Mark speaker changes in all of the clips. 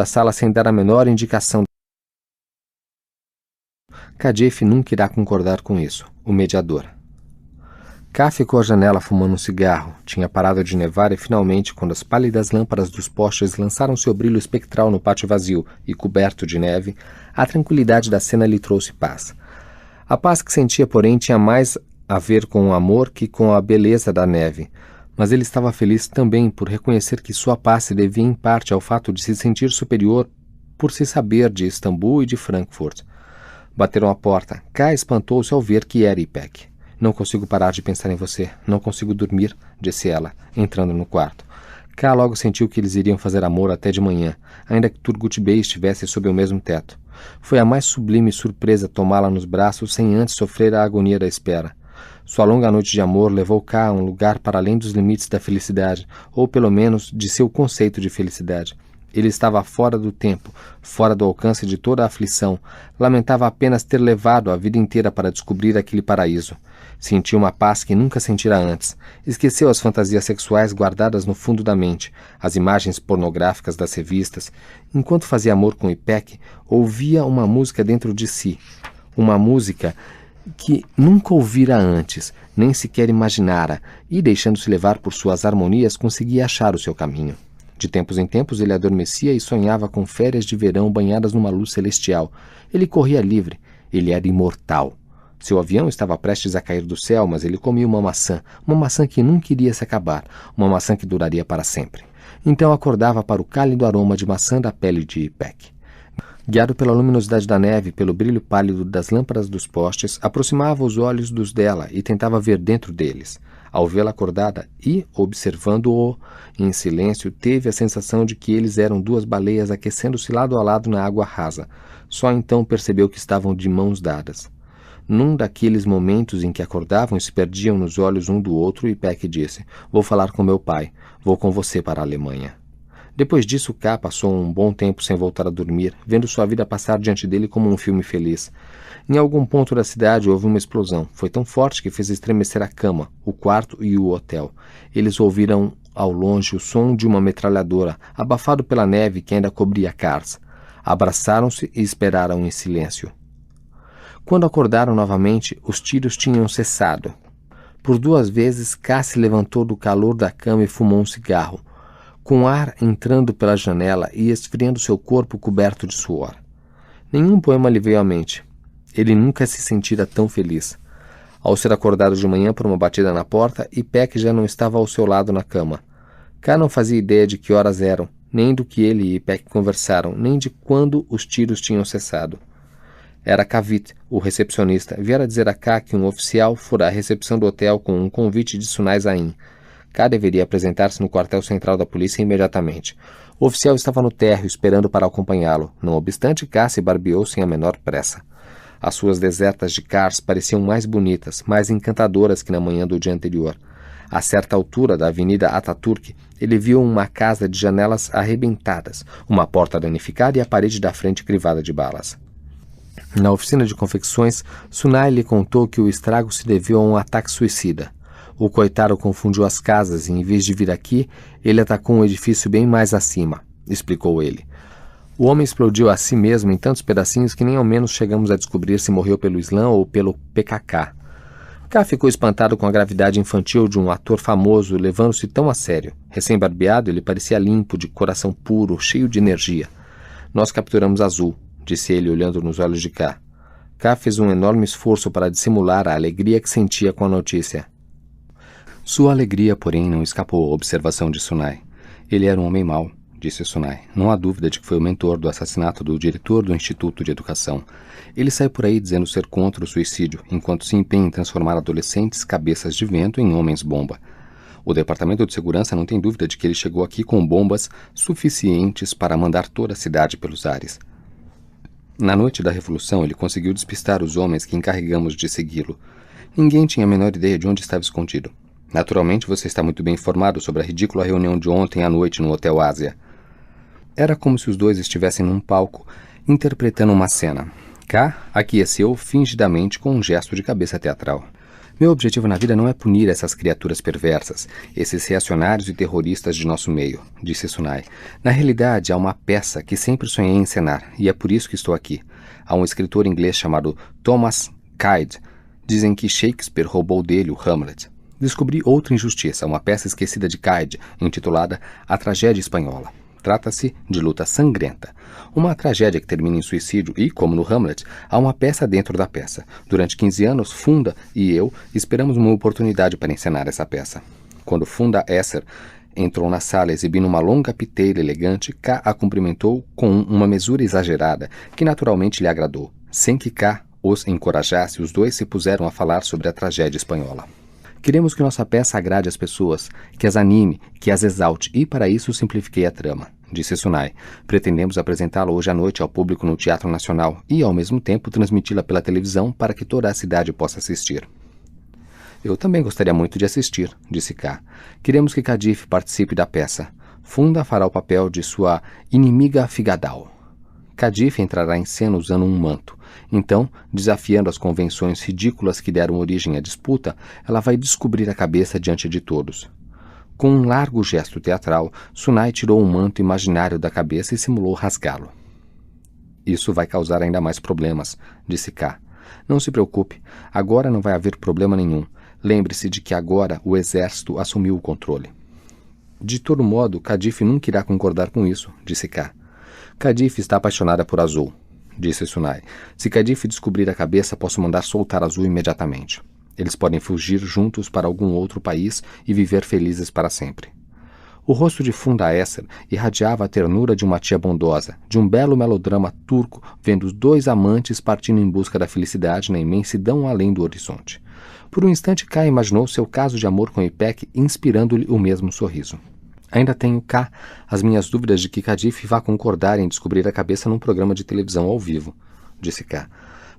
Speaker 1: a sala sem dar a menor indicação. Kadef nunca irá concordar com isso, o mediador. K ficou à janela fumando um cigarro. Tinha parado de nevar e finalmente, quando as pálidas lâmpadas dos postes lançaram seu brilho espectral no pátio vazio e coberto de neve, a tranquilidade da cena lhe trouxe paz. A paz que sentia, porém, tinha mais a ver com o amor que com a beleza da neve. Mas ele estava feliz também por reconhecer que sua paz se devia em parte ao fato de se sentir superior por se saber de Istambul e de Frankfurt. Bateram à porta. K espantou-se ao ver que era Ipek. Não consigo parar de pensar em você. Não consigo dormir, disse ela, entrando no quarto. K logo sentiu que eles iriam fazer amor até de manhã, ainda que Turgut Bey estivesse sob o mesmo teto. Foi a mais sublime surpresa tomá-la nos braços sem antes sofrer a agonia da espera. Sua longa noite de amor levou K a um lugar para além dos limites da felicidade, ou pelo menos de seu conceito de felicidade. Ele estava fora do tempo, fora do alcance de toda a aflição. Lamentava apenas ter levado a vida inteira para descobrir aquele paraíso. Sentiu uma paz que nunca sentira antes. Esqueceu as fantasias sexuais guardadas no fundo da mente, as imagens pornográficas das revistas. Enquanto fazia amor com Ipek, ouvia uma música dentro de si. Uma música que nunca ouvira antes, nem sequer imaginara, e, deixando-se levar por suas harmonias, conseguia achar o seu caminho. De tempos em tempos ele adormecia e sonhava com férias de verão banhadas numa luz celestial. Ele corria livre. Ele era imortal. Seu avião estava prestes a cair do céu, mas ele comia uma maçã que nunca iria se acabar, uma maçã que duraria para sempre. Então acordava para o cálido aroma de maçã da pele de Ipek. Guiado pela luminosidade da neve e pelo brilho pálido das lâmpadas dos postes, aproximava os olhos dos dela e tentava ver dentro deles. Ao vê-la acordada e, observando-o em silêncio, teve a sensação de que eles eram duas baleias aquecendo-se lado a lado na água rasa. Só então percebeu que estavam de mãos dadas. Num daqueles momentos em que acordavam e se perdiam nos olhos um do outro, Ipek disse: "Vou falar com meu pai. Vou com você para a Alemanha." Depois disso, K passou um bom tempo sem voltar a dormir, vendo sua vida passar diante dele como um filme feliz. Em algum ponto da cidade houve uma explosão. Foi tão forte que fez estremecer a cama, o quarto e o hotel. Eles ouviram ao longe o som de uma metralhadora, abafado pela neve que ainda cobria Kars. Abraçaram-se e esperaram em silêncio. Quando acordaram novamente, os tiros tinham cessado. Por 2 vezes, K se levantou do calor da cama e fumou um cigarro, com ar entrando pela janela e esfriando seu corpo coberto de suor. Nenhum poema lhe veio à mente. Ele nunca se sentira tão feliz. Ao ser acordado de manhã por uma batida na porta, Ipek já não estava ao seu lado na cama. K não fazia ideia de que horas eram, nem do que ele e Ipek conversaram, nem de quando os tiros tinham cessado. Era Kavit, o recepcionista, viera dizer a K que um oficial fora à recepção do hotel com um convite de Sunay Zain. K deveria apresentar-se no quartel central da polícia imediatamente. O oficial estava no térreo esperando para acompanhá-lo. Não obstante, K se barbeou sem a menor pressa. As suas desertas de Kars pareciam mais bonitas, mais encantadoras que na manhã do dia anterior. A certa altura da avenida Ataturk, ele viu uma casa de janelas arrebentadas, uma porta danificada e a parede da frente crivada de balas. Na oficina de confecções, Sunay lhe contou que o estrago se deveu a um ataque suicida. O coitado confundiu as casas e, em vez de vir aqui, ele atacou um edifício bem mais acima, explicou ele. O homem explodiu a si mesmo em tantos pedacinhos que nem ao menos chegamos a descobrir se morreu pelo Islã ou pelo PKK. K ficou espantado com a gravidade infantil de um ator famoso levando-se tão a sério. Recém-barbeado, ele parecia limpo, de coração puro, cheio de energia. Nós capturamos Azul, disse ele olhando nos olhos de K. K fez um enorme esforço para dissimular a alegria que sentia com a notícia. Sua alegria, porém, não escapou à observação de Sunay. Ele era um homem mau, disse Sunay. Não há dúvida de que foi o mentor do assassinato do diretor do Instituto de Educação. Ele sai por aí dizendo ser contra o suicídio, enquanto se empenha em transformar adolescentes cabeças de vento em homens-bomba. O Departamento de Segurança não tem dúvida de que ele chegou aqui com bombas suficientes para mandar toda a cidade pelos ares. Na noite da Revolução, ele conseguiu despistar os homens que encarregamos de segui-lo. Ninguém tinha a menor ideia de onde estava escondido. Naturalmente, você está muito bem informado sobre a ridícula reunião de ontem à noite no Hotel Ásia. Era como se os dois estivessem num palco, interpretando uma cena. K aqueceu fingidamente com um gesto de cabeça teatral. Meu objetivo na vida não é punir essas criaturas perversas, esses reacionários e terroristas de nosso meio, disse Sunai. Na realidade, há uma peça que sempre sonhei em encenar, e é por isso que estou aqui. Há um escritor inglês chamado Thomas Kyde. Dizem que Shakespeare roubou dele o Hamlet. Descobri outra injustiça, uma peça esquecida de Kyde, intitulada A Tragédia Espanhola. Trata-se de luta sangrenta. Uma tragédia que termina em suicídio e, como no Hamlet, há uma peça dentro da peça. Durante 15 anos, Funda e eu esperamos uma oportunidade para encenar essa peça. Quando Funda Esser entrou na sala exibindo uma longa piteira elegante, K a cumprimentou com uma mesura exagerada, que naturalmente lhe agradou. Sem que K os encorajasse, os dois se puseram a falar sobre a tragédia espanhola. Queremos que nossa peça agrade as pessoas, que as anime, que as exalte, e para isso simplifiquei a trama, disse Sunai. Pretendemos apresentá-la hoje à noite ao público no Teatro Nacional e, ao mesmo tempo, transmiti-la pela televisão para que toda a cidade possa assistir. Eu também gostaria muito de assistir, disse K. Queremos que Kadif participe da peça. Funda fará o papel de sua inimiga Figadal. Kadif entrará em cena usando um manto. Então, desafiando as convenções ridículas que deram origem à disputa, ela vai descobrir a cabeça diante de todos. Com um largo gesto teatral, Sunai tirou um manto imaginário da cabeça e simulou rasgá-lo. Isso vai causar ainda mais problemas, disse K. Não se preocupe, agora não vai haver problema nenhum. Lembre-se de que agora o exército assumiu o controle. De todo modo, Kadif nunca irá concordar com isso, disse K. Kadif está apaixonada por Azul, disse Sunai. Se Kadif descobrir a cabeça, posso mandar soltar Azul imediatamente. Eles podem fugir juntos para algum outro país e viver felizes para sempre. O rosto de Funda Esser irradiava a ternura de uma tia bondosa, de um belo melodrama turco, vendo os dois amantes partindo em busca da felicidade na imensidão além do horizonte. Por um instante, K imaginou seu caso de amor com Ipek, inspirando-lhe o mesmo sorriso. Ainda tenho, K, as minhas dúvidas de que Kadif vá concordar em descobrir a cabeça num programa de televisão ao vivo, disse K.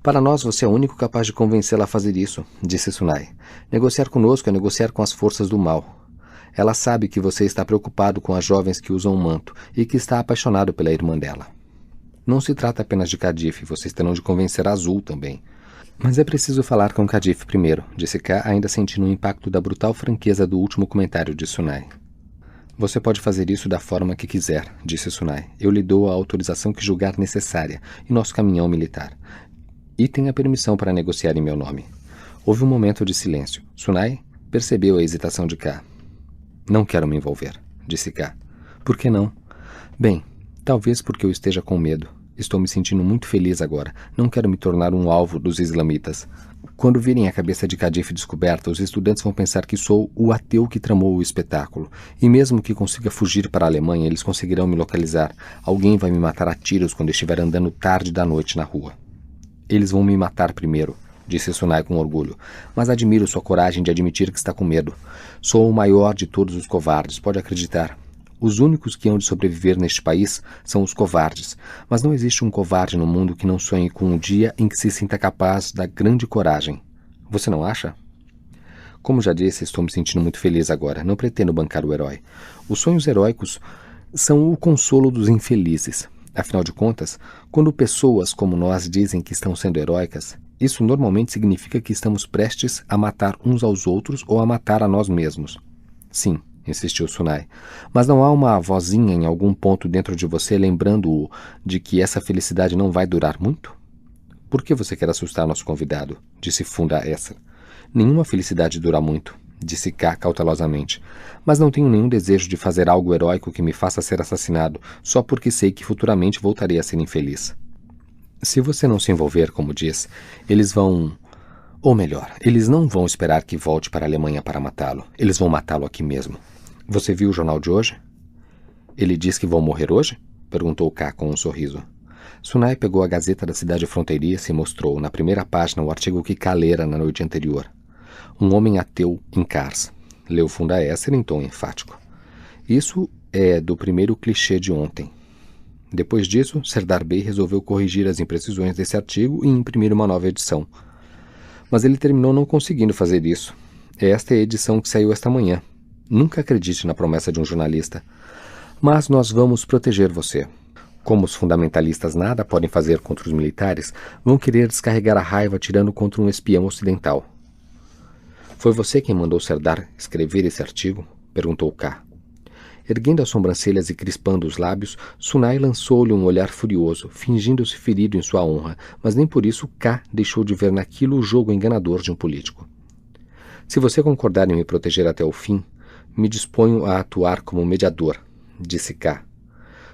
Speaker 1: Para nós, você é o único capaz de convencê-la a fazer isso, disse Sunai. Negociar conosco é negociar com as forças do mal. Ela sabe que você está preocupado com as jovens que usam o manto e que está apaixonado pela irmã dela. Não se trata apenas de Kadif, vocês terão de convencer a Azul também. Mas é preciso falar com Kadif primeiro, disse K, ainda sentindo o impacto da brutal franqueza do último comentário de Sunai. Você pode fazer isso da forma que quiser, disse Sunai. Eu lhe dou a autorização que julgar necessária e nosso caminhão militar. E tenha permissão para negociar em meu nome. Houve um momento de silêncio. Sunai percebeu a hesitação de K. Não quero me envolver, disse K. Por que não? Bem, talvez porque eu esteja com medo. Estou me sentindo muito feliz agora. Não quero me tornar um alvo dos islamitas. Quando virem a cabeça de Kadif descoberta, os estudantes vão pensar que sou o ateu que tramou o espetáculo. E mesmo que consiga fugir para a Alemanha, eles conseguirão me localizar. Alguém vai me matar a tiros quando estiver andando tarde da noite na rua. Eles vão me matar primeiro, disse Sunai com orgulho. Mas admiro sua coragem de admitir que está com medo. Sou o maior de todos os covardes, pode acreditar. Os únicos que hão de sobreviver neste país são os covardes, mas não existe um covarde no mundo que não sonhe com um dia em que se sinta capaz da grande coragem. Você não acha? Como já disse, estou me sentindo muito feliz agora. Não pretendo bancar o herói. Os sonhos heróicos são o consolo dos infelizes. Afinal de contas, quando pessoas como nós dizem que estão sendo heróicas, isso normalmente significa que estamos prestes a matar uns aos outros ou a matar a nós mesmos. Sim, insistiu Sunai, mas não há uma vozinha em algum ponto dentro de você lembrando-o de que essa felicidade não vai durar muito? Por que você quer assustar nosso convidado? Disse Funda Esser. Nenhuma felicidade dura muito, disse K cautelosamente, mas não tenho nenhum desejo de fazer algo heróico que me faça ser assassinado, só porque sei que futuramente voltarei a ser infeliz. Se você não se envolver, como diz, eles vão... Ou melhor, eles não vão esperar que volte para a Alemanha para matá-lo. Eles vão matá-lo aqui mesmo. Você viu o jornal de hoje? Ele diz que vão morrer hoje? Perguntou K com um sorriso. Sunai pegou a Gazeta da cidade fronteiriça e mostrou, na primeira página, o artigo que K lera na noite anterior. Um homem ateu em Kars. Leu Funda Esser em tom enfático. Isso é do primeiro clichê de ontem. Depois disso, Serdar Bey resolveu corrigir as imprecisões desse artigo e imprimir uma nova edição. Mas ele terminou não conseguindo fazer isso. Esta é a edição que saiu esta manhã. Nunca acredite na promessa de um jornalista. Mas nós vamos proteger você. Como os fundamentalistas nada podem fazer contra os militares, vão querer descarregar a raiva atirando contra um espião ocidental. Foi você quem mandou Serdar escrever esse artigo? Perguntou K. Erguendo as sobrancelhas e crispando os lábios, Sunai lançou-lhe um olhar furioso, fingindo-se ferido em sua honra, mas nem por isso K deixou de ver naquilo o jogo enganador de um político. Se você concordar em me proteger até o fim, me disponho a atuar como mediador, disse K.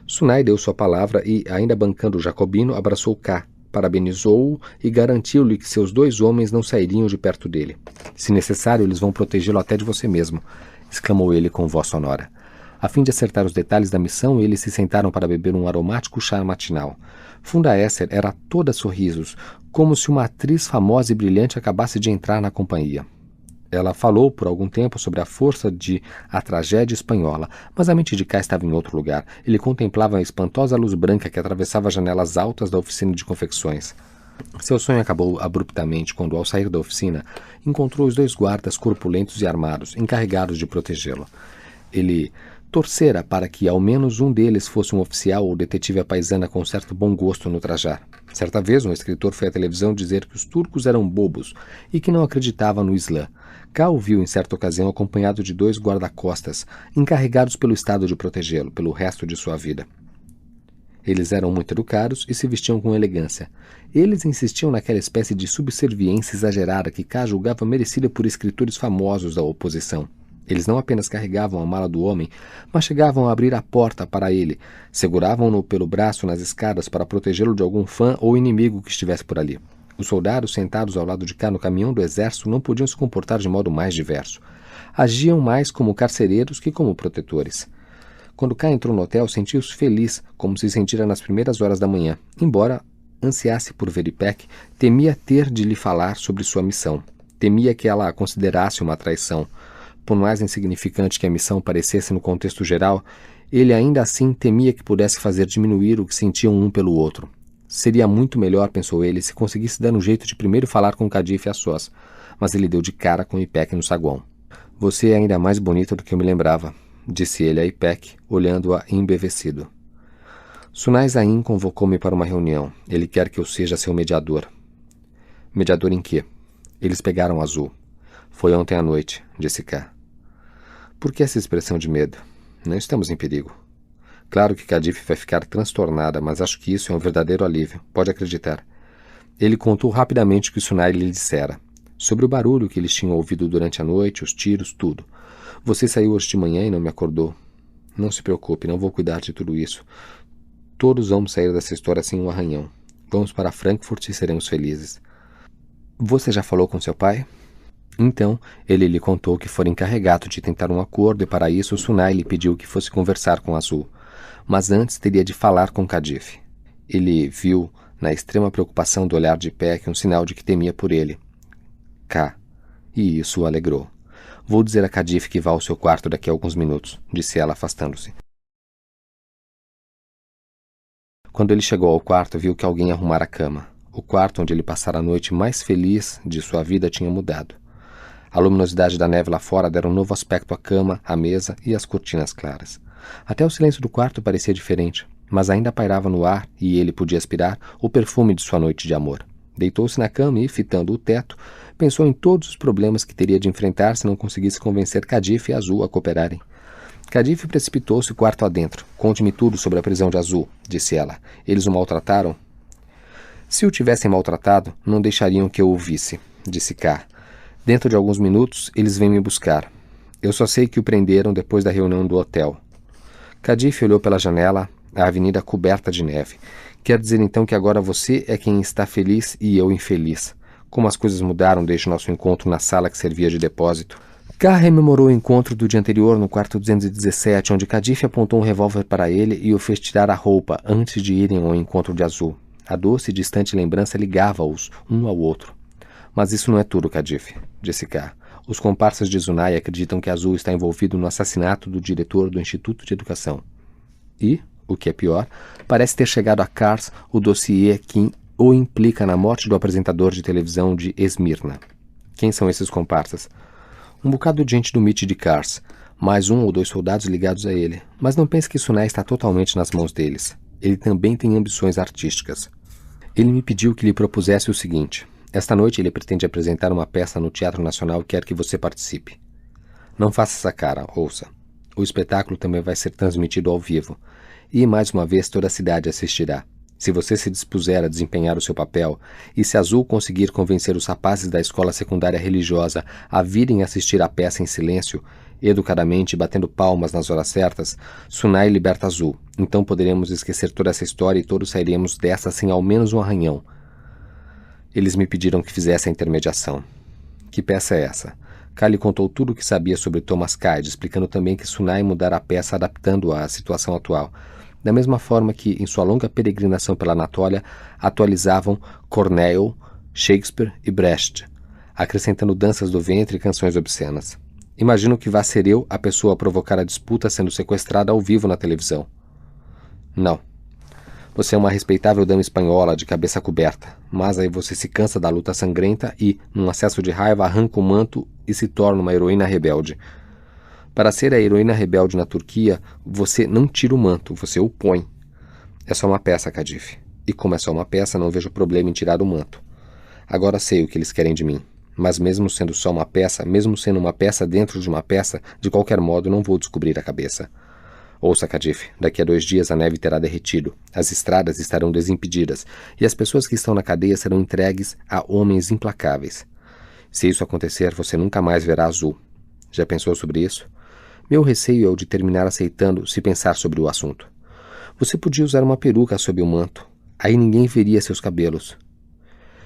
Speaker 1: Sunai deu sua palavra e, ainda bancando o jacobino, abraçou K, parabenizou-o e garantiu-lhe que seus 2 homens não sairiam de perto dele. Se necessário, eles vão protegê-lo até de você mesmo, exclamou ele com voz sonora. A fim de acertar os detalhes da missão, eles se sentaram para beber um aromático chá matinal. Funda Esser era toda sorrisos, como se uma atriz famosa e brilhante acabasse de entrar na companhia. Ela falou por algum tempo sobre a força de A Tragédia Espanhola, mas a mente de K estava em outro lugar. Ele contemplava a espantosa luz branca que atravessava as janelas altas da oficina de confecções. Seu sonho acabou abruptamente quando, ao sair da oficina, encontrou os 2 guardas corpulentos e armados, encarregados de protegê-lo. Ele torcera para que ao menos um deles fosse um oficial ou detetive à paisana com certo bom gosto no trajar. Certa vez um escritor foi à televisão dizer que os turcos eram bobos e que não acreditava no Islã. K o viu em certa ocasião acompanhado de 2 guarda-costas, encarregados pelo Estado de protegê-lo pelo resto de sua vida. Eles eram muito educados e se vestiam com elegância. Eles insistiam naquela espécie de subserviência exagerada que K julgava merecida por escritores famosos da oposição. Eles não apenas carregavam a mala do homem, mas chegavam a abrir a porta para ele, seguravam-no pelo braço nas escadas para protegê-lo de algum fã ou inimigo que estivesse por ali. Os soldados sentados ao lado de K no caminhão do exército não podiam se comportar de modo mais diverso. Agiam mais como carcereiros que como protetores. Quando K entrou no hotel, sentiu-se feliz, como se sentira nas primeiras horas da manhã. Embora ansiasse por ver Ipek, temia ter de lhe falar sobre sua missão. Temia que ela a considerasse uma traição. Por mais insignificante que a missão parecesse no contexto geral, ele ainda assim temia que pudesse fazer diminuir o que sentiam um pelo outro. Seria muito melhor, pensou ele, se conseguisse dar um jeito de primeiro falar com Kadif a sós, mas ele deu de cara com Ipek no saguão. Você é ainda mais bonita do que eu me lembrava, disse ele a Ipek, olhando-a embevecido. Sunai Zain convocou-me para uma reunião. Ele quer que eu seja seu mediador. Mediador em quê? Eles pegaram Azul. Foi ontem à noite, disse K. Por que essa expressão de medo? Não estamos em perigo. Claro que Kadif vai ficar transtornada, mas acho que isso é um verdadeiro alívio. Pode acreditar. Ele contou rapidamente o que Sunai lhe dissera. Sobre o barulho que eles tinham ouvido durante a noite, os tiros, tudo. Você saiu hoje de manhã e não me acordou. Não se preocupe, não vou cuidar de tudo isso. Todos vamos sair dessa história sem um arranhão. Vamos para Frankfurt e seremos felizes. Você já falou com seu pai? Então, ele lhe contou que fora encarregado de tentar um acordo e para isso Sunai lhe pediu que fosse conversar com Azul. Mas antes teria de falar com Kadif. Ele viu, na extrema preocupação do olhar de Ipek, um sinal de que temia por ele. K. E isso o alegrou. Vou dizer a Kadif que vá ao seu quarto daqui a alguns minutos, disse ela afastando-se. Quando ele chegou ao quarto, viu que alguém arrumara a cama. O quarto onde ele passara a noite mais feliz de sua vida tinha mudado. A luminosidade da neve lá fora dera um novo aspecto à cama, à mesa e às cortinas claras. Até o silêncio do quarto parecia diferente, mas ainda pairava no ar, e ele podia aspirar, o perfume de sua noite de amor. Deitou-se na cama e, fitando o teto, pensou em todos os problemas que teria de enfrentar se não conseguisse convencer Kadif e Azul a cooperarem. Kadif precipitou-se quarto adentro. Conte-me tudo sobre a prisão de Azul, disse ela. Eles o maltrataram? Se o tivessem maltratado, não deixariam que eu o visse, disse K. Dentro de alguns minutos, eles vêm me buscar. Eu só sei que o prenderam depois da reunião do hotel. Kadif olhou pela janela, a avenida coberta de neve. Quer dizer então que agora você é quem está feliz e eu infeliz. Como as coisas mudaram desde nosso encontro na sala que servia de depósito. K rememorou o encontro do dia anterior no quarto 217, onde Kadif apontou um revólver para ele e o fez tirar a roupa antes de irem ao encontro de Azul. A doce e distante lembrança ligava-os um ao outro. Mas isso não é tudo, Kadif, disse K. Os comparsas de Sunai acreditam que Azul está envolvido no assassinato do diretor do Instituto de Educação. E, o que é pior, parece ter chegado a Kars o dossiê que o implica na morte do apresentador de televisão de Esmirna. Quem são esses comparsas? Um bocado de gente do MIT de Kars, mais 1 ou 2 soldados ligados a ele. Mas não pense que Sunai está totalmente nas mãos deles. Ele também tem ambições artísticas. Ele me pediu que lhe propusesse o seguinte. Esta noite ele pretende apresentar uma peça no Teatro Nacional e quer que você participe. Não faça essa cara, ouça. O espetáculo também vai ser transmitido ao vivo. E, mais uma vez, toda a cidade assistirá. Se você se dispuser a desempenhar o seu papel, e se Azul conseguir convencer os rapazes da escola secundária religiosa a virem assistir à peça em silêncio, educadamente, batendo palmas nas horas certas, Sunai liberta Azul. Então poderemos esquecer toda essa história e todos sairemos dessa sem ao menos um arranhão. Eles me pediram que fizesse a intermediação. Que peça é essa? Kali contou tudo o que sabia sobre Thomas Kyde, explicando também que Sunai mudara a peça adaptando-a à situação atual, da mesma forma que, em sua longa peregrinação pela Anatólia, atualizavam Corneille, Shakespeare e Brecht, acrescentando danças do ventre e canções obscenas. Imagino que vá ser eu a pessoa a provocar a disputa sendo sequestrada ao vivo na televisão. Não. Você é uma respeitável dama espanhola de cabeça coberta, mas aí você se cansa da luta sangrenta e, num acesso de raiva, arranca o manto e se torna uma heroína rebelde. Para ser a heroína rebelde na Turquia, você não tira o manto, você o põe. É só uma peça, Kadif. E como é só uma peça, não vejo problema em tirar o manto. Agora sei o que eles querem de mim. Mas mesmo sendo só uma peça, mesmo sendo uma peça dentro de uma peça, de qualquer modo não vou descobrir a cabeça. Ouça, Kadif, daqui a 2 dias a neve terá derretido, as estradas estarão desimpedidas e as pessoas que estão na cadeia serão entregues a homens implacáveis. Se isso acontecer, você nunca mais verá Azul. Já pensou sobre isso? Meu receio é o de terminar aceitando se pensar sobre o assunto. Você podia usar uma peruca sob o manto. Aí ninguém veria seus cabelos.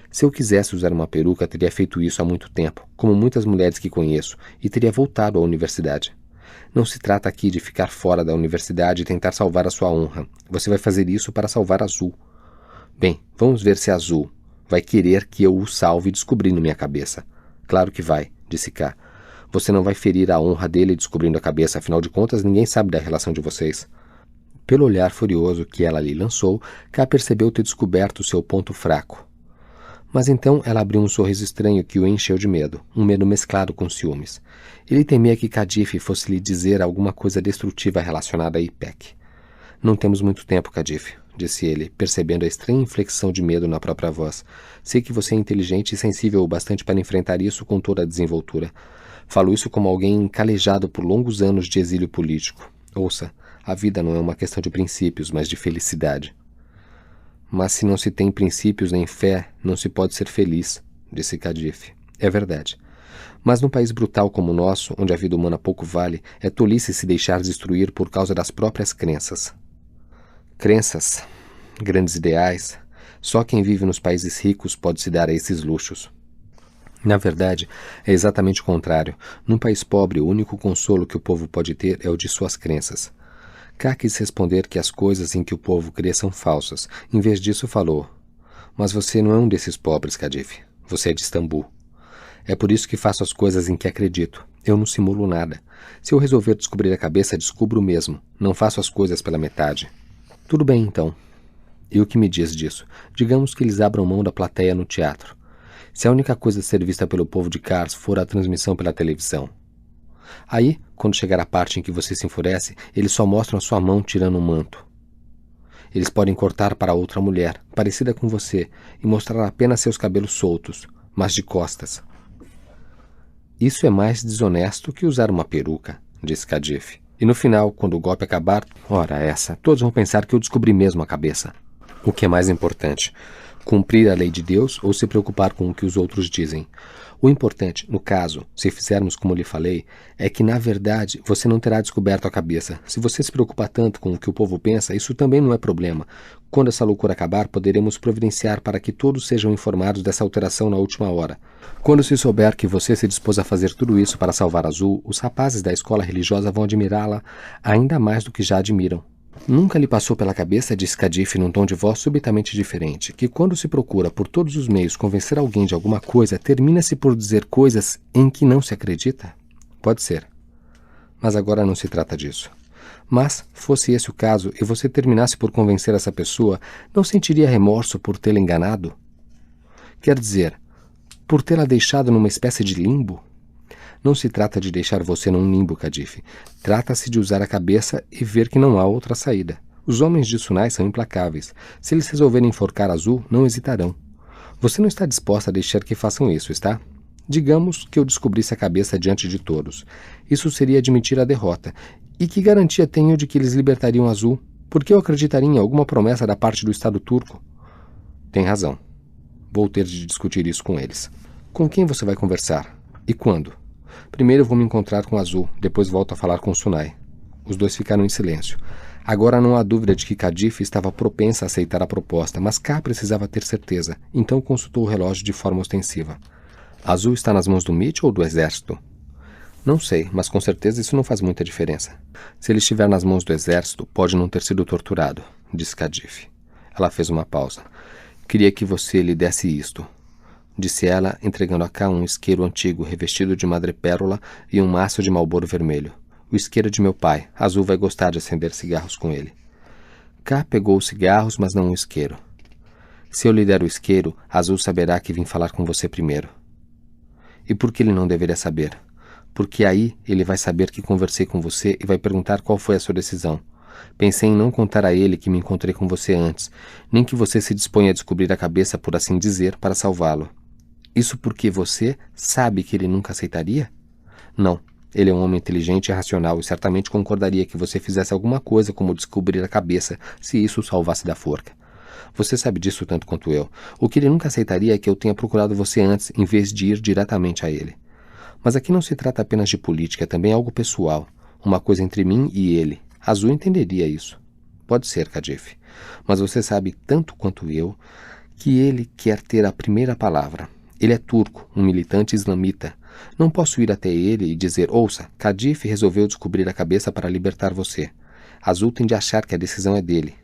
Speaker 1: Se eu quisesse usar uma peruca, teria feito isso há muito tempo, como muitas mulheres que conheço, e teria voltado à universidade. Não se trata aqui de ficar fora da universidade e tentar salvar a sua honra. Você vai fazer isso para salvar Azul. Bem, vamos ver se Azul vai querer que eu o salve descobrindo minha cabeça. Claro que vai, disse K. Você não vai ferir a honra dele descobrindo a cabeça, afinal de contas ninguém sabe da relação de vocês. Pelo olhar furioso que ela lhe lançou, K percebeu ter descoberto seu ponto fraco. Mas então ela abriu um sorriso estranho que o encheu de medo, um medo mesclado com ciúmes. Ele temia que Kadif fosse lhe dizer alguma coisa destrutiva relacionada a Ipek. Não temos muito tempo, Kadif, disse ele, percebendo a estranha inflexão de medo na própria voz. Sei que você é inteligente e sensível o bastante para enfrentar isso com toda a desenvoltura. Falo isso como alguém calejado por longos anos de exílio político. Ouça, a vida não é uma questão de princípios, mas de felicidade. Mas se não se tem princípios nem fé, não se pode ser feliz, disse Kadif. É verdade. Mas num país brutal como o nosso, onde a vida humana pouco vale, é tolice se deixar destruir por causa das próprias crenças. Crenças, grandes ideais, só quem vive nos países ricos pode se dar a esses luxos. Na verdade, é exatamente o contrário. Num país pobre, o único consolo que o povo pode ter é o de suas crenças. K quis responder que as coisas em que o povo crê são falsas. Em vez disso, falou: Mas você não é um desses pobres, Kadif. Você é de Istambul. É por isso que faço as coisas em que acredito. Eu não simulo nada. Se eu resolver descobrir a cabeça, descubro mesmo. Não faço as coisas pela metade. Tudo bem, então. E o que me diz disso? Digamos que eles abram mão da plateia no teatro. Se a única coisa a ser vista pelo povo de Kars for a transmissão pela televisão. Aí, quando chegar a parte em que você se enfurece, eles só mostram a sua mão tirando um manto. Eles podem cortar para outra mulher, parecida com você, e mostrar apenas seus cabelos soltos, mas de costas. Isso é mais desonesto que usar uma peruca, disse Kadif. E no final, quando o golpe acabar, ora essa, todos vão pensar que eu descobri mesmo a cabeça. O que é mais importante? Cumprir a lei de Deus ou se preocupar com o que os outros dizem? O importante, no caso, se fizermos como lhe falei, é que, na verdade, você não terá descoberto a cabeça. Se você se preocupa tanto com o que o povo pensa, isso também não é problema. Quando essa loucura acabar, poderemos providenciar para que todos sejam informados dessa alteração na última hora. Quando se souber que você se dispôs a fazer tudo isso para salvar Azul, os rapazes da escola religiosa vão admirá-la ainda mais do que já admiram. Nunca lhe passou pela cabeça, disse Kadif num tom de voz subitamente diferente, que quando se procura por todos os meios convencer alguém de alguma coisa, termina-se por dizer coisas em que não se acredita? Pode ser. Mas agora não se trata disso. Mas, fosse esse o caso, e você terminasse por convencer essa pessoa, não sentiria remorso por tê-la enganado? Quer dizer, por tê-la deixado numa espécie de limbo? Não se trata de deixar você num limbo, Kadif. Trata-se de usar a cabeça e ver que não há outra saída. Os homens de Sunai são implacáveis. Se eles resolverem enforcar Azul, não hesitarão. Você não está disposta a deixar que façam isso, está? Digamos que eu descobrisse a cabeça diante de todos. Isso seria admitir a derrota. E que garantia tenho de que eles libertariam Azul? Por que eu acreditaria em alguma promessa da parte do Estado turco? Tem razão. Vou ter de discutir isso com eles. Com quem você vai conversar? E quando? Primeiro vou me encontrar com Azul, depois volto a falar com Sunay. Os dois ficaram em silêncio. Agora não há dúvida de que Kadif estava propensa a aceitar a proposta, mas K precisava ter certeza, então consultou o relógio de forma ostensiva. Azul está nas mãos do Mitch ou do exército? Não sei, mas com certeza isso não faz muita diferença. Se ele estiver nas mãos do exército, pode não ter sido torturado, disse Kadif. Ela fez uma pausa. Queria que você lhe desse isto, disse ela, entregando a K um isqueiro antigo revestido de madrepérola e um maço de Marlboro vermelho. O isqueiro de meu pai. Azul vai gostar de acender cigarros com ele. K pegou os cigarros, mas não o isqueiro. Se eu lhe der o isqueiro, Azul saberá que vim falar com você primeiro. E por que ele não deveria saber? Porque aí ele vai saber que conversei com você e vai perguntar qual foi a sua decisão. Pensei em não contar a ele que me encontrei com você antes, nem que você se disponha a descobrir a cabeça, por assim dizer, para salvá-lo. Isso porque você sabe que ele nunca aceitaria? Não. Ele é um homem inteligente e racional e certamente concordaria que você fizesse alguma coisa como descobrir a cabeça, se isso o salvasse da forca. Você sabe disso tanto quanto eu. O que ele nunca aceitaria é que eu tenha procurado você antes, em vez de ir diretamente a ele. Mas aqui não se trata apenas de política, é também algo pessoal. Uma coisa entre mim e ele. Azul entenderia isso. Pode ser, Kadif. Mas você sabe tanto quanto eu que ele quer ter a primeira palavra. Ele é turco, um militante islamita. Não posso ir até ele e dizer, ouça, Kadif resolveu descobrir a cabeça para libertar você. Azul tem de achar que a decisão é dele.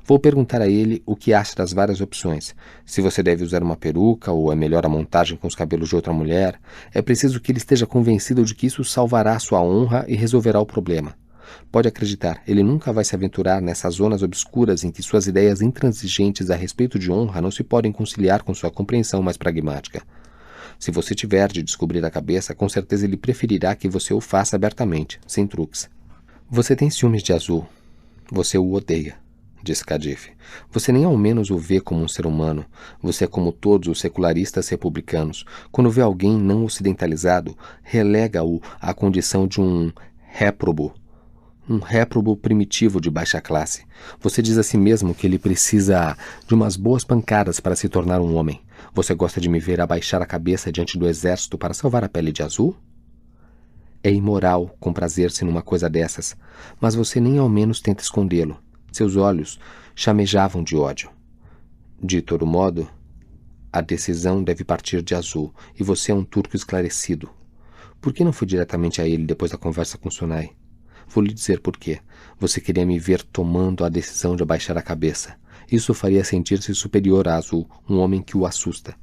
Speaker 1: Vou perguntar a ele o que acha das várias opções. Se você deve usar uma peruca ou é melhor a montagem com os cabelos de outra mulher. É preciso que ele esteja convencido de que isso salvará sua honra e resolverá o problema. Pode acreditar, ele nunca vai se aventurar nessas zonas obscuras em que suas ideias intransigentes a respeito de honra não se podem conciliar com sua compreensão mais pragmática. Se você tiver de descobrir a cabeça, com certeza ele preferirá que você o faça abertamente, sem truques. Você tem ciúmes de Azul. Você o odeia, disse Kadif. Você nem ao menos o vê como um ser humano. Você é como todos os secularistas republicanos. Quando vê alguém não ocidentalizado, relega-o à condição de um réprobo. Um réprobo primitivo de baixa classe. Você diz a si mesmo que ele precisa de umas boas pancadas para se tornar um homem. Você gosta de me ver abaixar a cabeça diante do exército para salvar a pele de Azul? É imoral comprazer-se numa coisa dessas, mas você nem ao menos tenta escondê-lo. Seus olhos chamejavam de ódio. De todo modo, a decisão deve partir de Azul, e você é um turco esclarecido. Por que não foi diretamente a ele depois da conversa com Sunay? Vou lhe dizer por quê. Você queria me ver tomando a decisão de abaixar a cabeça. Isso o faria sentir-se superior a Azul, um homem que o assusta.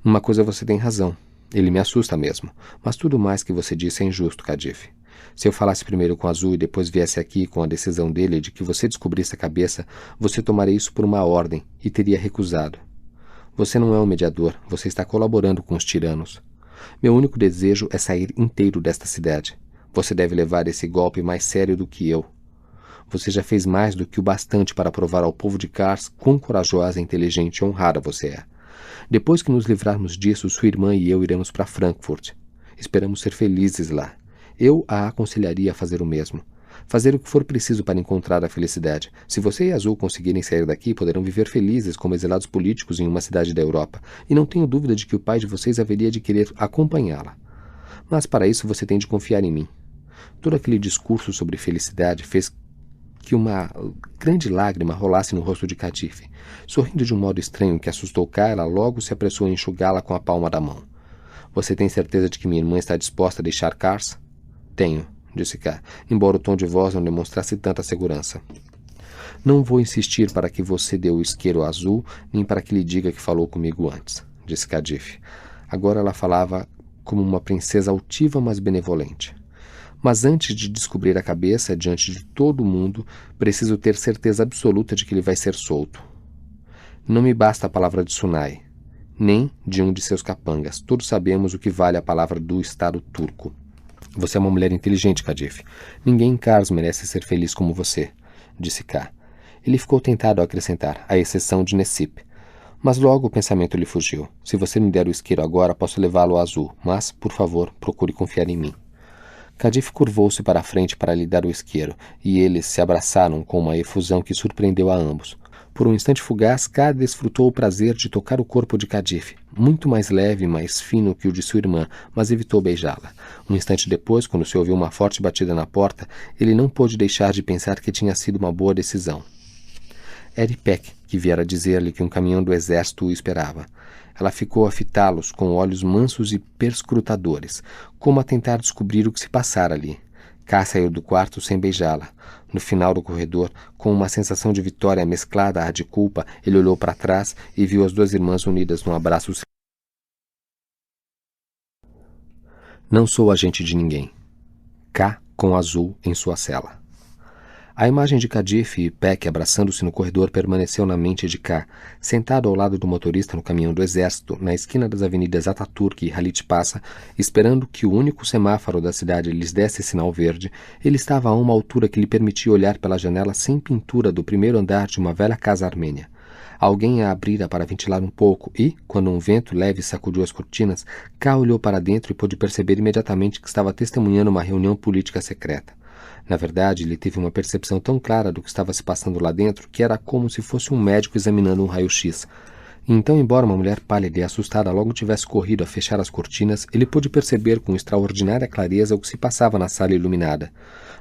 Speaker 1: Numa coisa você tem razão. Ele me assusta mesmo. Mas tudo mais que você disse é injusto, Kadif. Se eu falasse primeiro com Azul e depois viesse aqui com a decisão dele de que você descobrisse a cabeça, você tomaria isso por uma ordem e teria recusado. Você não é um mediador. Você está colaborando com os tiranos. Meu único desejo é sair inteiro desta cidade. Você deve levar esse golpe mais sério do que eu. Você já fez mais do que o bastante para provar ao povo de Kars quão corajosa, inteligente e honrada você é. Depois que nos livrarmos disso, sua irmã e eu iremos para Frankfurt. Esperamos ser felizes lá. Eu a aconselharia a fazer o mesmo. Fazer o que for preciso para encontrar a felicidade. Se você e Azul conseguirem sair daqui, poderão viver felizes como exilados políticos em uma cidade da Europa. E não tenho dúvida de que o pai de vocês haveria de querer acompanhá-la. Mas para isso você tem de confiar em mim. Todo aquele discurso sobre felicidade fez que uma grande lágrima rolasse no rosto de Kadif. Sorrindo de um modo estranho que assustou K, ela logo se apressou a enxugá-la com a palma da mão. Você tem certeza de que minha irmã está disposta a deixar Kars? Tenho, disse K, embora o tom de voz não demonstrasse tanta segurança. Não vou insistir para que você dê o isqueiro azul, nem para que lhe diga que falou comigo antes, disse Kadif. Agora ela falava como uma princesa altiva, mas benevolente. Mas antes de descobrir a cabeça diante de todo mundo, preciso ter certeza absoluta de que ele vai ser solto. Não me basta a palavra de Sunay, nem de um de seus capangas. Todos sabemos o que vale a palavra do Estado turco. Você é uma mulher inteligente, Kadif. Ninguém em Kars merece ser feliz como você, disse K. Ele ficou tentado a acrescentar, à exceção de Necip. Mas logo o pensamento lhe fugiu. Se você me der o isqueiro agora, posso levá-lo a Azul, mas, por favor, procure confiar em mim. Cadiff curvou-se para a frente para lhe dar o isqueiro, e eles se abraçaram com uma efusão que surpreendeu a ambos. Por um instante fugaz, K desfrutou o prazer de tocar o corpo de Cadiff, muito mais leve e mais fino que o de sua irmã, mas evitou beijá-la. Um instante depois, quando se ouviu uma forte batida na porta, ele não pôde deixar de pensar que tinha sido uma boa decisão. Era Peck, que viera dizer-lhe que um caminhão do exército o esperava. Ela ficou a fitá-los com olhos mansos e perscrutadores, como a tentar descobrir o que se passara ali. K saiu do quarto sem beijá-la. No final do corredor, com uma sensação de vitória mesclada à de culpa, ele olhou para trás e viu as duas irmãs unidas num abraço. Não sou agente de ninguém. K com Azul em sua cela. A imagem de Cadiff e Peck abraçando-se no corredor permaneceu na mente de K. Sentado ao lado do motorista no caminhão do exército, na esquina das avenidas Ataturk e Halit Passa, esperando que o único semáforo da cidade lhes desse sinal verde, ele estava a uma altura que lhe permitia olhar pela janela sem pintura do primeiro andar de uma velha casa armênia. Alguém a abrira para ventilar um pouco e, quando um vento leve sacudiu as cortinas, K olhou para dentro e pôde perceber imediatamente que estava testemunhando uma reunião política secreta. Na verdade, ele teve uma percepção tão clara do que estava se passando lá dentro que era como se fosse um médico examinando um raio-x. Então, embora uma mulher pálida e assustada logo tivesse corrido a fechar as cortinas, ele pôde perceber com extraordinária clareza o que se passava na sala iluminada.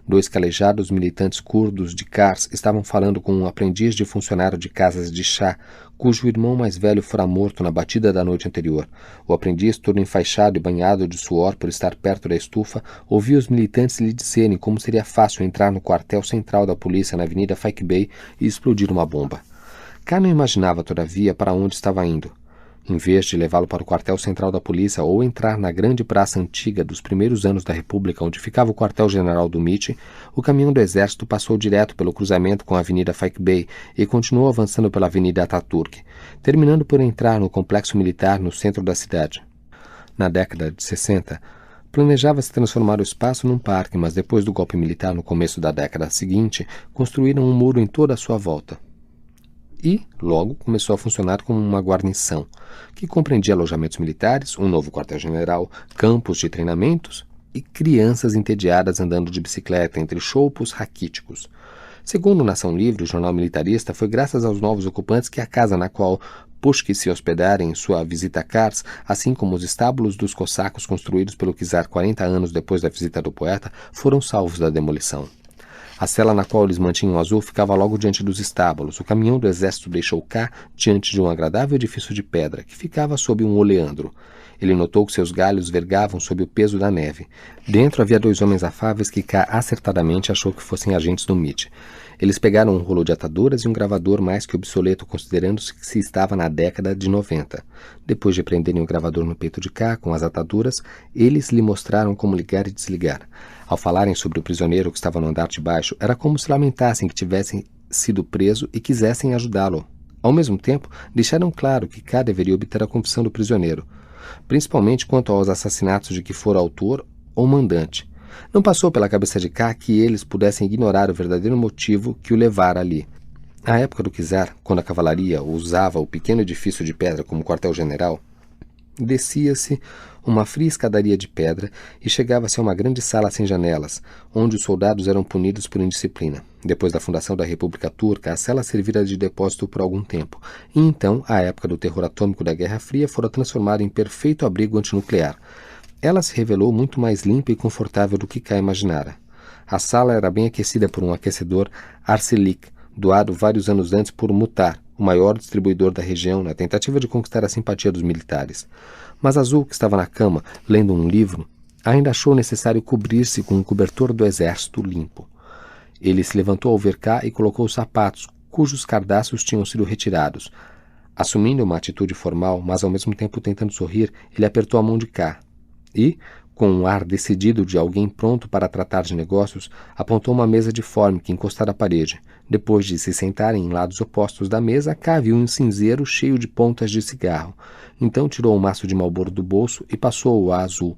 Speaker 1: 2 calejados militantes curdos de Kars estavam falando com um aprendiz de funcionário de casas de chá, cujo irmão mais velho fora morto na batida da noite anterior. O aprendiz, todo enfaixado e banhado de suor por estar perto da estufa, ouvia os militantes lhe dizerem como seria fácil entrar no quartel central da polícia na Avenida Fike Bay e explodir uma bomba. K não imaginava, todavia, para onde estava indo. Em vez de levá-lo para o quartel central da polícia ou entrar na grande praça antiga dos primeiros anos da República, onde ficava o quartel-general do MIT, o caminhão do exército passou direto pelo cruzamento com a Avenida Fike Bay e continuou avançando pela Avenida Ataturk, terminando por entrar no complexo militar no centro da cidade. Na década de 60, planejava-se transformar o espaço num parque, mas depois do golpe militar no começo da década seguinte, construíram um muro em toda a sua volta. E, logo, começou a funcionar como uma guarnição, que compreendia alojamentos militares, um novo quartel-general, campos de treinamentos e crianças entediadas andando de bicicleta entre choupos raquíticos. Segundo Nação Livre, o jornal militarista, foi graças aos novos ocupantes que a casa na qual Pushkin se hospedara em sua visita a Kars, assim como os estábulos dos cossacos construídos pelo czar 40 anos depois da visita do poeta, foram salvos da demolição. A cela na qual eles mantinham Azul ficava logo diante dos estábulos. O caminhão do exército deixou K diante de um agradável edifício de pedra, que ficava sob um oleandro. Ele notou que seus galhos vergavam sob o peso da neve. Dentro havia 2 homens afáveis que K acertadamente achou que fossem agentes do MIT. Eles pegaram um rolo de ataduras e um gravador mais que obsoleto, considerando-se que se estava na década de 90. Depois de prenderem o gravador no peito de K com as ataduras, eles lhe mostraram como ligar e desligar. Ao falarem sobre o prisioneiro que estava no andar de baixo, era como se lamentassem que tivessem sido preso e quisessem ajudá-lo. Ao mesmo tempo, deixaram claro que K deveria obter a confissão do prisioneiro, principalmente quanto aos assassinatos de que fora autor ou mandante. Não passou pela cabeça de K que eles pudessem ignorar o verdadeiro motivo que o levara ali. À época do czar, quando a cavalaria usava o pequeno edifício de pedra como quartel-general, descia-se uma fria escadaria de pedra e chegava-se a uma grande sala sem janelas, onde os soldados eram punidos por indisciplina. Depois da fundação da República Turca, a cela servira de depósito por algum tempo, e então, à época do terror atômico da Guerra Fria, fora transformada em perfeito abrigo antinuclear. Ela se revelou muito mais limpa e confortável do que K imaginara. A sala era bem aquecida por um aquecedor Arçelik, doado vários anos antes por Mutar, o maior distribuidor da região, na tentativa de conquistar a simpatia dos militares. Mas Azul, que estava na cama, lendo um livro, ainda achou necessário cobrir-se com um cobertor do exército limpo. Ele se levantou ao ver K e colocou os sapatos, cujos cardaços tinham sido retirados. Assumindo uma atitude formal, mas ao mesmo tempo tentando sorrir, ele apertou a mão de K. E, com um ar decidido de alguém pronto para tratar de negócios, apontou uma mesa de fórmica encostada à parede. Depois de se sentarem em lados opostos da mesa, K viu um cinzeiro cheio de pontas de cigarro. Então tirou um maço de Marlboro do bolso e passou-o a Azul,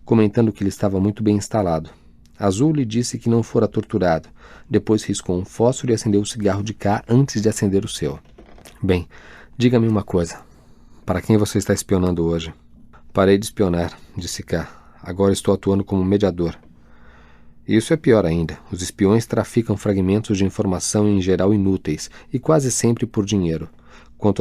Speaker 1: comentando que ele estava muito bem instalado. Azul lhe disse que não fora torturado. Depois riscou um fósforo e acendeu o cigarro de K antes de acender o seu. Bem, diga-me uma coisa. Para quem você está espionando hoje? Parei de espionar, disse K. Agora estou atuando como mediador. Isso é pior ainda. Os espiões traficam fragmentos de informação em geral inúteis e quase sempre por dinheiro. Quanto